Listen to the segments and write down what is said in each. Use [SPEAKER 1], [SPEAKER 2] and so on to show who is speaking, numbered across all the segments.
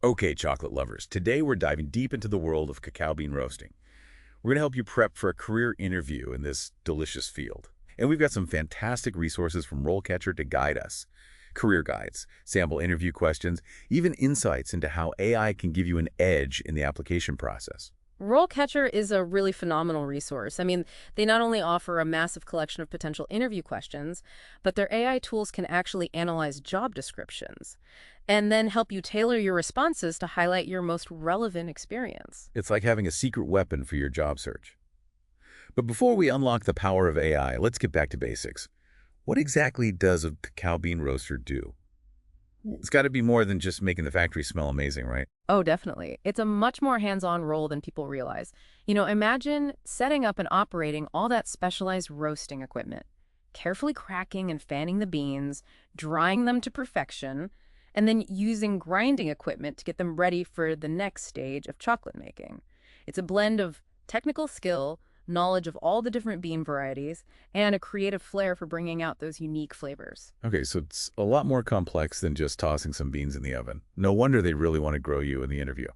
[SPEAKER 1] Okay, chocolate lovers, today we're diving deep into the world of cacao bean roasting. We're going to help you prep for a career interview in this delicious field. And we've got some fantastic resources from RoleCatcher to guide us. Career guides, sample interview questions, even insights into how AI can give you an edge in the application process.
[SPEAKER 2] RoleCatcher is a really phenomenal resource. I mean, they not only offer a massive collection of potential interview questions, but their AI tools can actually analyze job descriptions and then help you tailor your responses to highlight your most relevant experience.
[SPEAKER 1] It's like having a secret weapon for your job search. But before we unlock the power of AI, let's get back to basics. What exactly does a cacao bean roaster do? It's got to be more than just making the factory smell amazing, right?
[SPEAKER 2] Oh, definitely. It's a much more hands-on role than people realize. Imagine setting up and operating all that specialized roasting equipment, carefully cracking and fanning the beans, drying them to perfection, and then using grinding equipment to get them ready for the next stage of chocolate making. It's a blend of technical skill, knowledge of all the different bean varieties, and a creative flair for bringing out those unique flavors.
[SPEAKER 1] Okay, so it's a lot more complex than just tossing some beans in the oven. No wonder they really want to grow you in the interview.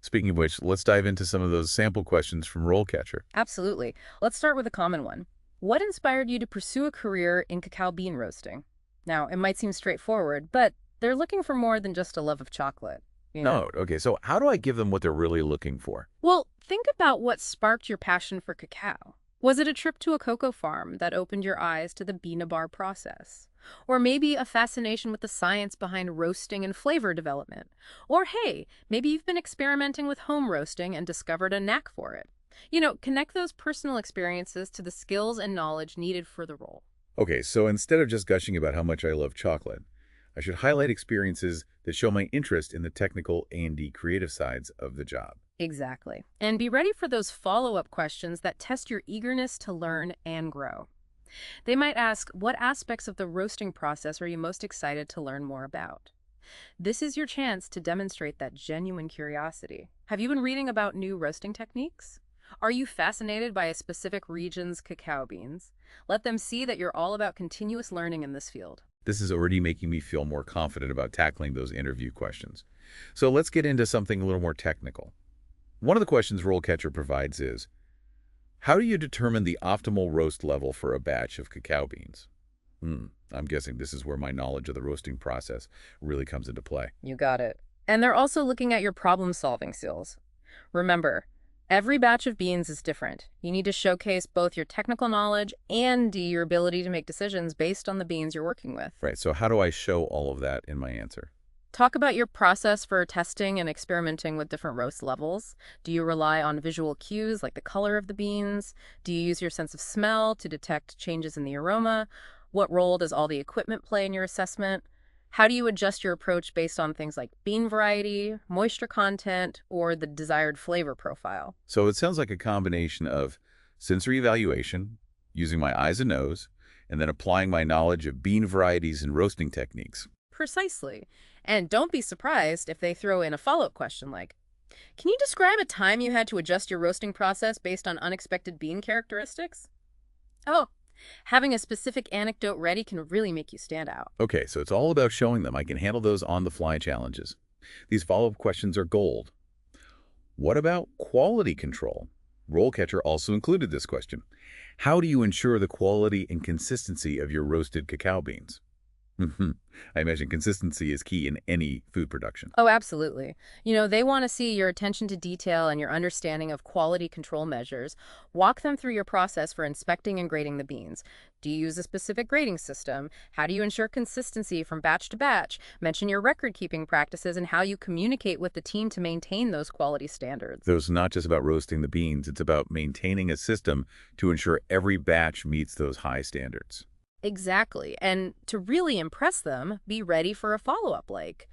[SPEAKER 1] Speaking of which, let's dive into some of those sample questions from RoleCatcher.
[SPEAKER 2] Absolutely. Let's start with a common one. What inspired you to pursue a career in cacao bean roasting? Now, it might seem straightforward, but they're looking for more than just a love of chocolate, you know?
[SPEAKER 1] No, okay, so how do I give them what they're really looking for?
[SPEAKER 2] Well, think about what sparked your passion for cacao. Was it a trip to a cocoa farm that opened your eyes to the bean bar process? Or maybe a fascination with the science behind roasting and flavor development? Or hey, maybe you've been experimenting with home roasting and discovered a knack for it. Connect those personal experiences to the skills and knowledge needed for the role.
[SPEAKER 1] Okay, so instead of just gushing about how much I love chocolate, I should highlight experiences that show my interest in the technical A&D creative sides of the job.
[SPEAKER 2] Exactly. And be ready for those follow-up questions that test your eagerness to learn and grow. They might ask, what aspects of the roasting process are you most excited to learn more about? This is your chance to demonstrate that genuine curiosity. Have you been reading about new roasting techniques? Are you fascinated by a specific region's cacao beans? Let them see that you're all about continuous learning in this field.
[SPEAKER 1] This is already making me feel more confident about tackling those interview questions. So let's get into something a little more technical. One of the questions RoleCatcher provides is, how do you determine the optimal roast level for a batch of cacao beans? I'm guessing this is where my knowledge of the roasting process really comes into play.
[SPEAKER 2] You got it. And they're also looking at your problem-solving skills. Remember, every batch of beans is different. You need to showcase both your technical knowledge and your ability to make decisions based on the beans you're working with.
[SPEAKER 1] Right, so how do I show all of that in my answer?
[SPEAKER 2] Talk about your process for testing and experimenting with different roast levels. Do you rely on visual cues like the color of the beans? Do you use your sense of smell to detect changes in the aroma? What role does all the equipment play in your assessment? How do you adjust your approach based on things like bean variety, moisture content, or the desired flavor profile?
[SPEAKER 1] So it sounds like a combination of sensory evaluation, using my eyes and nose, and then applying my knowledge of bean varieties and roasting techniques.
[SPEAKER 2] Precisely. And don't be surprised if they throw in a follow-up question like, can you describe a time you had to adjust your roasting process based on unexpected bean characteristics? Oh, having a specific anecdote ready can really make you stand out.
[SPEAKER 1] Okay, so it's all about showing them I can handle those on-the-fly challenges. These follow-up questions are gold. What about quality control? RoleCatcher also included this question. How do you ensure the quality and consistency of your roasted cacao beans? I imagine consistency is key in any food production.
[SPEAKER 2] Oh, absolutely. They want to see your attention to detail and your understanding of quality control measures. Walk them through your process for inspecting and grading the beans. Do you use a specific grading system? How do you ensure consistency from batch to batch? Mention your record-keeping practices and how you communicate with the team to maintain those quality standards.
[SPEAKER 1] So it's not just about roasting the beans, it's about maintaining a system to ensure every batch meets those high standards.
[SPEAKER 2] Exactly. And to really impress them, be ready for a follow-up like,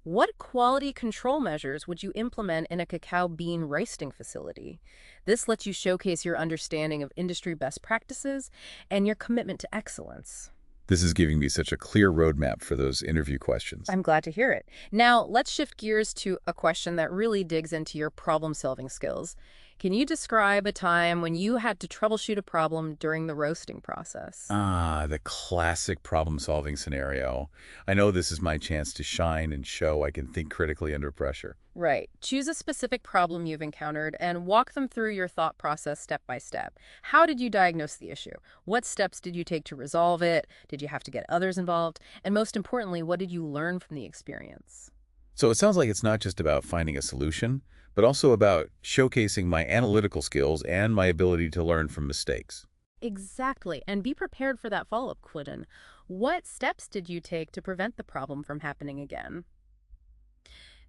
[SPEAKER 2] what quality control measures would you implement in a cacao bean roasting facility? This lets you showcase your understanding of industry best practices and your commitment to excellence.
[SPEAKER 1] This is giving me such a clear roadmap for those interview questions.
[SPEAKER 2] I'm glad to hear it. Now, let's shift gears to a question that really digs into your problem-solving skills. Can you describe a time when you had to troubleshoot a problem during the roasting process?
[SPEAKER 1] Ah, the classic problem-solving scenario. I know this is my chance to shine and show I can think critically under pressure.
[SPEAKER 2] Right. Choose a specific problem you've encountered and walk them through your thought process step by step. How did you diagnose the issue? What steps did you take to resolve it? Did you have to get others involved? And most importantly, what did you learn from the experience?
[SPEAKER 1] So it sounds like it's not just about finding a solution, but also about showcasing my analytical skills and my ability to learn from mistakes.
[SPEAKER 2] Exactly. And be prepared for that follow-up question. What steps did you take to prevent the problem from happening again?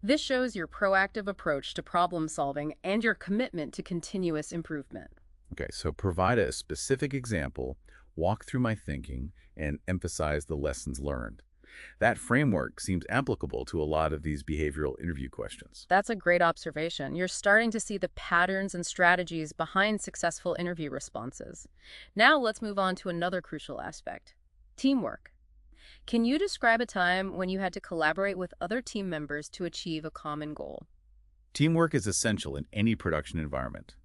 [SPEAKER 2] This shows your proactive approach to problem solving and your commitment to continuous improvement.
[SPEAKER 1] Okay, so provide a specific example, walk through my thinking, and emphasize the lessons learned. That framework seems applicable to a lot of these behavioral interview questions.
[SPEAKER 2] That's a great observation. You're starting to see the patterns and strategies behind successful interview responses. Now let's move on to another crucial aspect, teamwork. Can you describe a time when you had to collaborate with other team members to achieve a common goal?
[SPEAKER 1] Teamwork is essential in any production environment.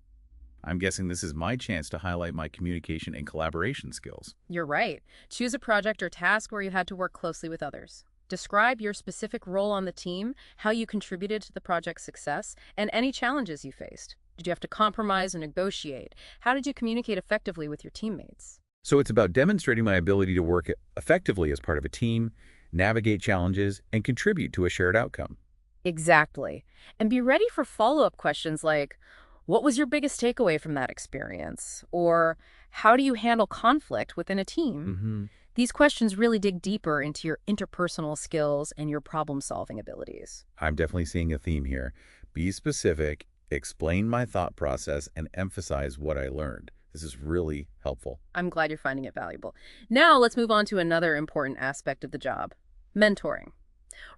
[SPEAKER 1] I'm guessing this is my chance to highlight my communication and collaboration skills.
[SPEAKER 2] You're right. Choose a project or task where you had to work closely with others. Describe your specific role on the team, how you contributed to the project's success, and any challenges you faced. Did you have to compromise or negotiate? How did you communicate effectively with your teammates?
[SPEAKER 1] So it's about demonstrating my ability to work effectively as part of a team, navigate challenges, and contribute to a shared outcome.
[SPEAKER 2] Exactly. And be ready for follow-up questions like, what was your biggest takeaway from that experience? Or how do you handle conflict within a team?
[SPEAKER 1] hmm
[SPEAKER 2] These questions really dig deeper into your interpersonal skills and your problem-solving abilities.
[SPEAKER 1] I'm definitely seeing a theme here. Be specific, explain my thought process, and emphasize what I learned. This is really helpful.
[SPEAKER 2] I'm glad you're finding it valuable. Now let's move on to another important aspect of the job, mentoring.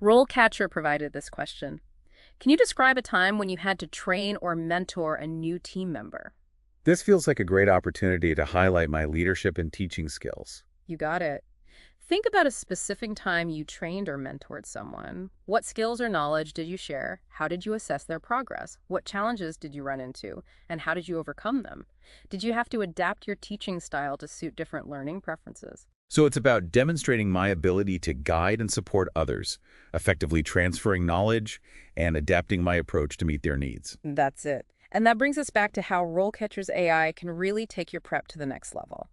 [SPEAKER 2] RoleCatcher provided this question. Can you describe a time when you had to train or mentor a new team member?
[SPEAKER 1] This feels like a great opportunity to highlight my leadership and teaching skills.
[SPEAKER 2] You got it. Think about a specific time you trained or mentored someone. What skills or knowledge did you share? How did you assess their progress? What challenges did you run into? And how did you overcome them? Did you have to adapt your teaching style to suit different learning preferences?
[SPEAKER 1] So it's about demonstrating my ability to guide and support others, effectively transferring knowledge and adapting my approach to meet their needs.
[SPEAKER 2] That's it. And that brings us back to how RoleCatcher's AI can really take your prep to the next level.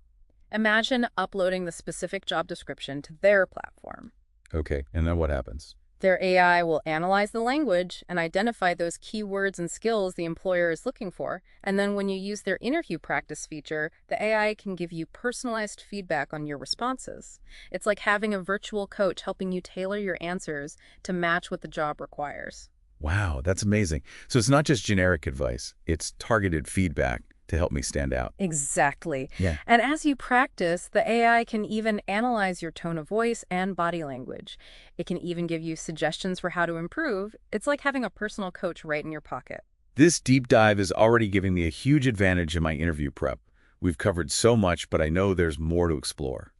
[SPEAKER 2] Imagine uploading the specific job description to their platform.
[SPEAKER 1] Okay, and then what happens?
[SPEAKER 2] Their AI will analyze the language and identify those keywords and skills the employer is looking for. And then when you use their interview practice feature, the AI can give you personalized feedback on your responses. It's like having a virtual coach helping you tailor your answers to match what the job requires.
[SPEAKER 1] Wow, that's amazing. So it's not just generic advice, it's targeted feedback to help me stand out.
[SPEAKER 2] Exactly.
[SPEAKER 1] Yeah.
[SPEAKER 2] And as you practice, the AI can even analyze your tone of voice and body language. It can even give you suggestions for how to improve. It's like having a personal coach right in your pocket.
[SPEAKER 1] This deep dive is already giving me a huge advantage in my interview prep. We've covered so much, but I know there's more to explore.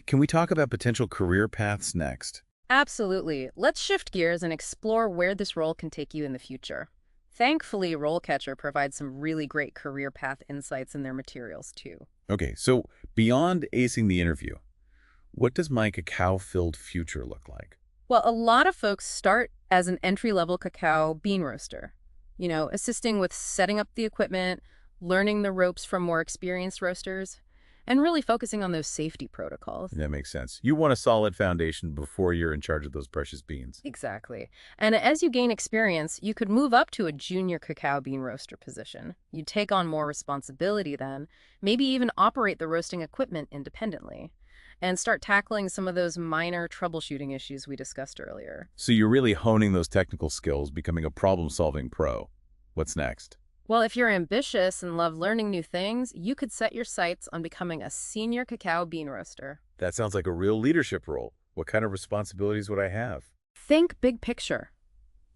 [SPEAKER 1] Can we talk about potential career paths next?
[SPEAKER 2] Absolutely. Let's shift gears and explore where this role can take you in the future. Thankfully, RoleCatcher provides some really great career path insights in their materials, too.
[SPEAKER 1] Okay, so beyond acing the interview, what does my cacao-filled future look like?
[SPEAKER 2] Well, a lot of folks start as an entry-level cacao bean roaster, assisting with setting up the equipment, learning the ropes from more experienced roasters, and really focusing on those safety protocols.
[SPEAKER 1] That makes sense. You want a solid foundation before you're in charge of those precious beans.
[SPEAKER 2] Exactly. And as you gain experience, you could move up to a junior cacao bean roaster position. You take on more responsibility then, maybe even operate the roasting equipment independently, and start tackling some of those minor troubleshooting issues we discussed earlier.
[SPEAKER 1] So you're really honing those technical skills, becoming a problem-solving pro. What's next?
[SPEAKER 2] Well, if you're ambitious and love learning new things, you could set your sights on becoming a senior cacao bean roaster.
[SPEAKER 1] That sounds like a real leadership role. What kind of responsibilities would I have?
[SPEAKER 2] Think big picture.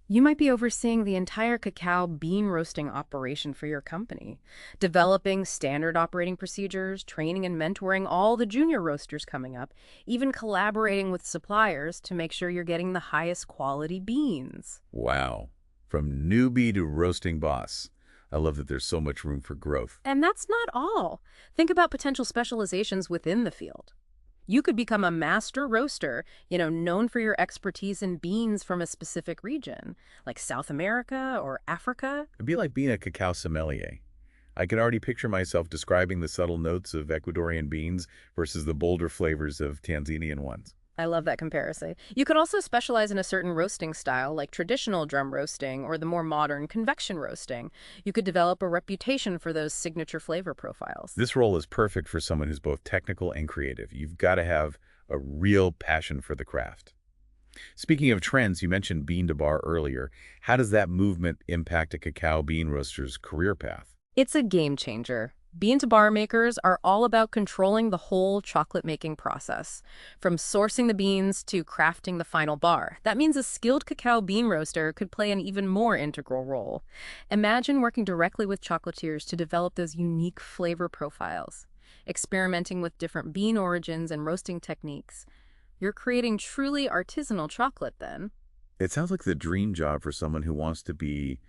[SPEAKER 2] You might be overseeing the entire cacao bean roasting operation for your company, developing standard operating procedures, training and mentoring all the junior roasters coming up, even collaborating with suppliers to make sure you're getting the highest quality beans.
[SPEAKER 1] Wow. From newbie to roasting boss. I love that there's so much room for growth.
[SPEAKER 2] And that's not all. Think about potential specializations within the field. You could become a master roaster, known for your expertise in beans from a specific region, like South America or Africa.
[SPEAKER 1] It'd be like being a cacao sommelier. I can already picture myself describing the subtle notes of Ecuadorian beans versus the bolder flavors of Tanzanian ones.
[SPEAKER 2] I love that comparison. You could also specialize in a certain roasting style, like traditional drum roasting or the more modern convection roasting. You could develop a reputation for those signature flavor profiles.
[SPEAKER 1] This role is perfect for someone who's both technical and creative. You've got to have a real passion for the craft. Speaking of trends, you mentioned bean to bar earlier. How does that movement impact a cacao bean roaster's career path?
[SPEAKER 2] It's a game changer. Bean-to-bar makers are all about controlling the whole chocolate-making process, from sourcing the beans to crafting the final bar. That means a skilled cacao bean roaster could play an even more integral role. Imagine working directly with chocolatiers to develop those unique flavor profiles, experimenting with different bean origins and roasting techniques. You're creating truly artisanal chocolate then.
[SPEAKER 1] It sounds like the dream job for someone who wants to be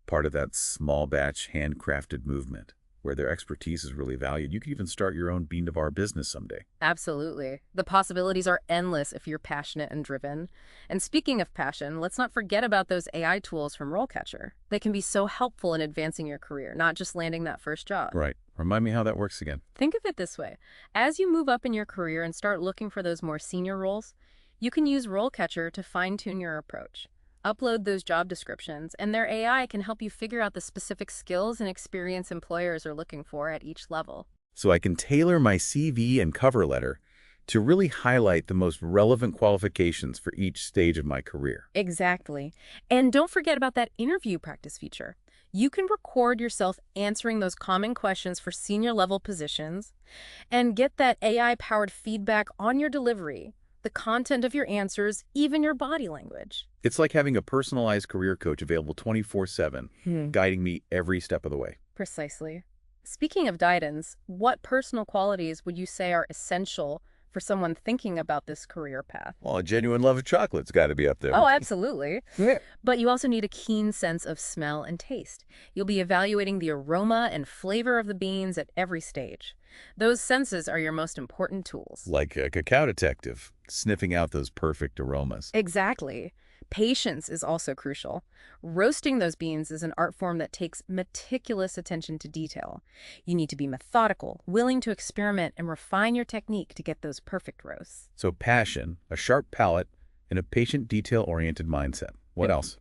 [SPEAKER 1] part of that small batch handcrafted movement, where their expertise is really valued. You could even start your own bean-to-bar business someday.
[SPEAKER 2] Absolutely. The possibilities are endless if you're passionate and driven. And speaking of passion, let's not forget about those AI tools from RoleCatcher. They can be so helpful in advancing your career, not just landing that first job.
[SPEAKER 1] Right. Remind me how that works again.
[SPEAKER 2] Think of it this way. As you move up in your career and start looking for those more senior roles, you can use RoleCatcher to fine-tune your approach. Upload those job descriptions, and their AI can help you figure out the specific skills and experience employers are looking for at each level.
[SPEAKER 1] So I can tailor my CV and cover letter to really highlight the most relevant qualifications for each stage of my career.
[SPEAKER 2] Exactly. And don't forget about that interview practice feature. You can record yourself answering those common questions for senior level positions and get that AI-powered feedback on your delivery, the content of your answers, even your body language.
[SPEAKER 1] It's like having a personalized career coach available 24/7, guiding me every step of the way.
[SPEAKER 2] Precisely. Speaking of guidance, what personal qualities would you say are essential for someone thinking about this career path?
[SPEAKER 1] Well, a genuine love of chocolate's got to be up there.
[SPEAKER 2] Oh, absolutely.
[SPEAKER 1] Yeah.
[SPEAKER 2] But you also need a keen sense of smell and taste. You'll be evaluating the aroma and flavor of the beans at every stage. Those senses are your most important tools.
[SPEAKER 1] Like a cacao detective, sniffing out those perfect aromas.
[SPEAKER 2] Exactly. Patience is also crucial. Roasting those beans is an art form that takes meticulous attention to detail. You need to be methodical, willing to experiment and refine your technique to get those perfect roasts.
[SPEAKER 1] So passion, a sharp palate, and a patient, detail-oriented mindset. What else?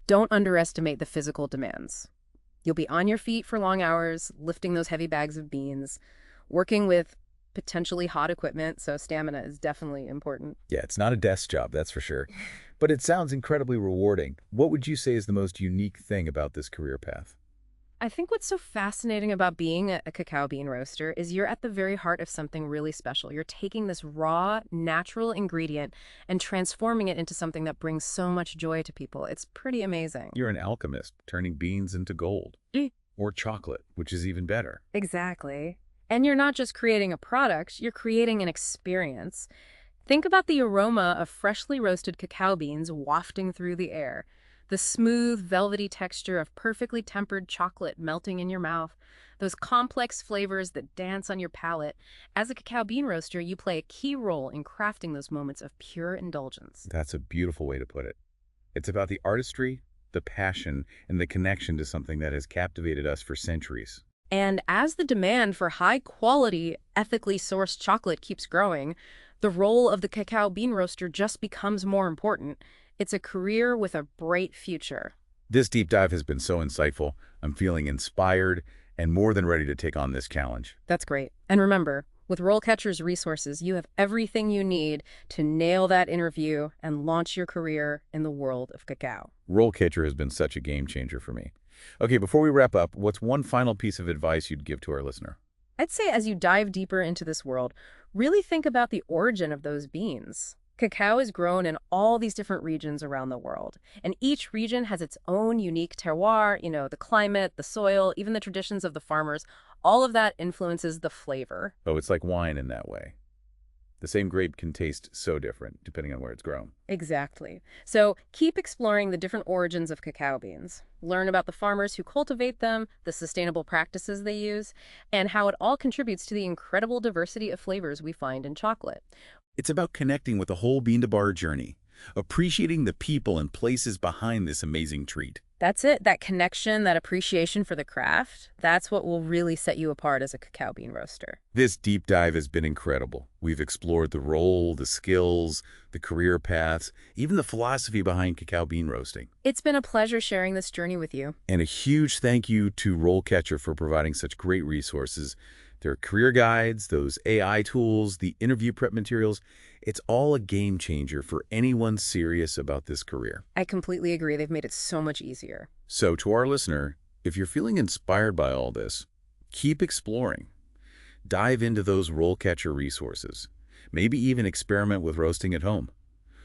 [SPEAKER 2] Don't underestimate the physical demands. You'll be on your feet for long hours, lifting those heavy bags of beans, working with potentially hot equipment, so stamina is definitely important.
[SPEAKER 1] Yeah, it's not a desk job, that's for sure. But it sounds incredibly rewarding. What would you say is the most unique thing about this career path?
[SPEAKER 2] I think what's so fascinating about being a cacao bean roaster is you're at the very heart of something really special. You're taking this raw, natural ingredient and transforming it into something that brings so much joy to people. It's pretty amazing.
[SPEAKER 1] You're an alchemist, turning beans into gold. Or chocolate, which is even better.
[SPEAKER 2] Exactly. And you're not just creating a product, you're creating an experience. Think about the aroma of freshly roasted cacao beans wafting through the air, the smooth, velvety texture of perfectly tempered chocolate melting in your mouth, those complex flavors that dance on your palate. As a cacao bean roaster, you play a key role in crafting those moments of pure indulgence.
[SPEAKER 1] That's a beautiful way to put it. It's about the artistry, the passion, and the connection to something that has captivated us for centuries.
[SPEAKER 2] And as the demand for high-quality, ethically sourced chocolate keeps growing, the role of the cacao bean roaster just becomes more important. It's a career with a bright future.
[SPEAKER 1] This deep dive has been so insightful. I'm feeling inspired and more than ready to take on this challenge.
[SPEAKER 2] That's great. And remember, with RoleCatcher's resources, you have everything you need to nail that interview and launch your career in the world of cacao.
[SPEAKER 1] RoleCatcher has been such a game changer for me. Okay, before we wrap up, what's one final piece of advice you'd give to our listener?
[SPEAKER 2] I'd say as you dive deeper into this world, really think about the origin of those beans. Cacao is grown in all these different regions around the world, and each region has its own unique terroir, the climate, the soil, even the traditions of the farmers. All of that influences the flavor.
[SPEAKER 1] Oh, it's like wine in that way. The same grape can taste so different depending on where it's grown.
[SPEAKER 2] Exactly. So keep exploring the different origins of cacao beans. Learn about the farmers who cultivate them, the sustainable practices they use, and how it all contributes to the incredible diversity of flavors we find in chocolate.
[SPEAKER 1] It's about connecting with the whole bean-to-bar journey, appreciating the people and places behind this amazing treat.
[SPEAKER 2] That's it. That connection, that appreciation for the craft, that's what will really set you apart as a cacao bean roaster.
[SPEAKER 1] This deep dive has been incredible. We've explored the role, the skills, the career paths, even the philosophy behind cacao bean roasting.
[SPEAKER 2] It's been a pleasure sharing this journey with you.
[SPEAKER 1] And a huge thank you to RoleCatcher for providing such great resources. Their career guides, those AI tools, the interview prep materials, it's all a game changer for anyone serious about this career.
[SPEAKER 2] I completely agree. They've made it so much easier.
[SPEAKER 1] So to our listener, if you're feeling inspired by all this, keep exploring. Dive into those RoleCatcher resources. Maybe even experiment with roasting at home.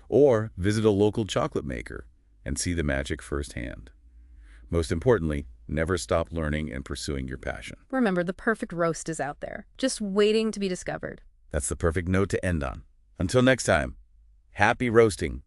[SPEAKER 1] Or visit a local chocolate maker and see the magic firsthand. Most importantly, never stop learning and pursuing your passion.
[SPEAKER 2] Remember, the perfect roast is out there, just waiting to be discovered.
[SPEAKER 1] That's the perfect note to end on. Until next time, happy roasting.